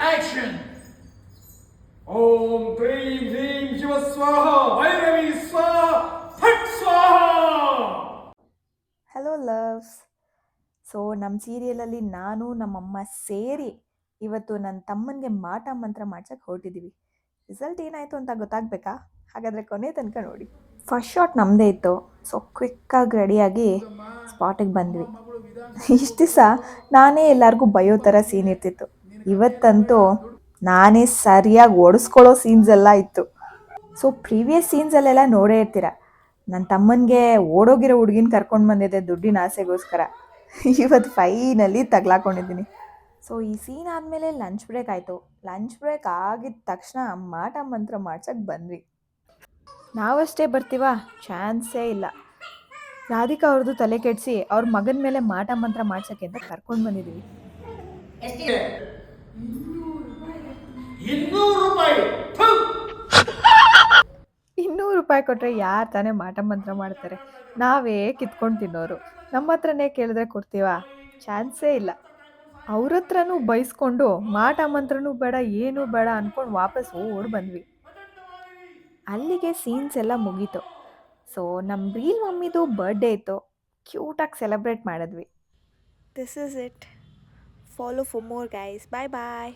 Action! ಓಂ cream ಹ್ರೀಂ Shiva ಸ್ವಾಹ ಭೈರವಿ ಸ್ವಾಹ ಫಟ್ ಸ್ವಾಹ. Hello loves. ಸೊ ನಮ್ಮ ಸೀರಿಯಲಲ್ಲಿ ನಾನು ನಮ್ಮಮ್ಮ ಸೇರಿ ಇವತ್ತು ನನ್ನ ತಮ್ಮನಿಗೆ ಮಾಟ ಮಂತ್ರ ಮಾಡ್ಸಕ್ಕೆ ಹೊರಟಿದ್ದೀವಿ. ರಿಸಲ್ಟ್ ಏನಾಯಿತು ಅಂತ ಗೊತ್ತಾಗಬೇಕಾ? ಹಾಗಾದರೆ ಕೊನೆ ತನಕ ನೋಡಿ. ಫಸ್ಟ್ ಶಾಟ್ ನಮ್ಮದೇ ಇತ್ತು. ಸೊ ಕ್ವಿಕ್ಕಾಗಿ ರೆಡಿಯಾಗಿ ಸ್ಪಾಟಿಗೆ ಬಂದ್ವಿ. ಇಷ್ಟು ದಿವಸ ನಾನೇ ಎಲ್ಲರಿಗೂ ಬೈಯೋ ಥರ ಸೀನ್ ಇರ್ತಿತ್ತು. ಇವತ್ತಂತೂ ನಾನೇ ಸರಿಯಾಗಿ ಒಡಿಸ್ಕೊಳ್ಳೋ ಸೀನ್ಸ್ ಎಲ್ಲ ಇತ್ತು. ಸೊ ಪ್ರೀವಿಯಸ್ ಸೀನ್ಸಲ್ಲೆಲ್ಲ ನೋಡೇ ಇರ್ತೀರ, ನನ್ನ ತಮ್ಮನಿಗೆ ಓಡೋಗಿರೋ ಹುಡುಗಿನ ಕರ್ಕೊಂಡು ಬಂದಿದ್ದೆ ದುಡ್ಡಿನ ಆಸೆಗೋಸ್ಕರ. ಇವತ್ತು ಫೈನಲಿ ತಗ್ಲಾಕೊಂಡಿದ್ದೀನಿ. ಸೊ ಈ ಸೀನ್ ಆದಮೇಲೆ ಲಂಚ್ ಬ್ರೇಕ್ ಆಯಿತು. ಲಂಚ್ ಬ್ರೇಕ್ ಆಗಿದ ತಕ್ಷಣ ಮಾಟ ಮಂತ್ರ ಮಾಡ್ಸಕ್ಕೆ ಬಂದ್ವಿ. ನಾವಷ್ಟೇ ಬರ್ತೀವಾ? ಚಾನ್ಸೇ ಇಲ್ಲ. ರಾಧಿಕಾ ಅವ್ರದ್ದು ತಲೆ ಕೆಡಿಸಿ ಅವ್ರ ಮಗನ ಮೇಲೆ ಮಾಟ ಮಂತ್ರ ಮಾಡ್ಸೋಕ್ಕೆ ಅಂತ ಕರ್ಕೊಂಡು ಬಂದಿದ್ದೀವಿ. ₹200. ಥು! ₹200 ಕೊಟ್ಟರೆ ಯಾರು ತಾನೇ ಮಾಟ ಮಂತ್ರ ಮಾಡ್ತಾರೆ? ನಾವೇ ಕಿತ್ಕೊಂಡು ತಿನ್ನೋರು. ನಮ್ಮ ಹತ್ರನೇ ಕೇಳಿದ್ರೆ ಕೊಡ್ತೀವಾ? ಚಾನ್ಸೇ ಇಲ್ಲ. ಅವ್ರ ಹತ್ರನೂ ಬೈಸ್ಕೊಂಡು ಮಾಟ ಮಂತ್ರನೂ ಬೇಡ ಏನೂ ಬೇಡ ಅಂದ್ಕೊಂಡು ವಾಪಸ್ ಓಡಿ ಬಂದ್ವಿ. ಅಲ್ಲಿಗೆ ಸೀನ್ಸ್ ಎಲ್ಲ ಮುಗೀತು. ಸೊ ನಮ್ಮ ರೀಲ್ ಮಮ್ಮಿದು ಬರ್ಡೇ ಇತ್ತು. ಕ್ಯೂಟಾಗಿ ಸೆಲೆಬ್ರೇಟ್ ಮಾಡಿದ್ವಿ. This is it. Follow for more guys. Bye bye.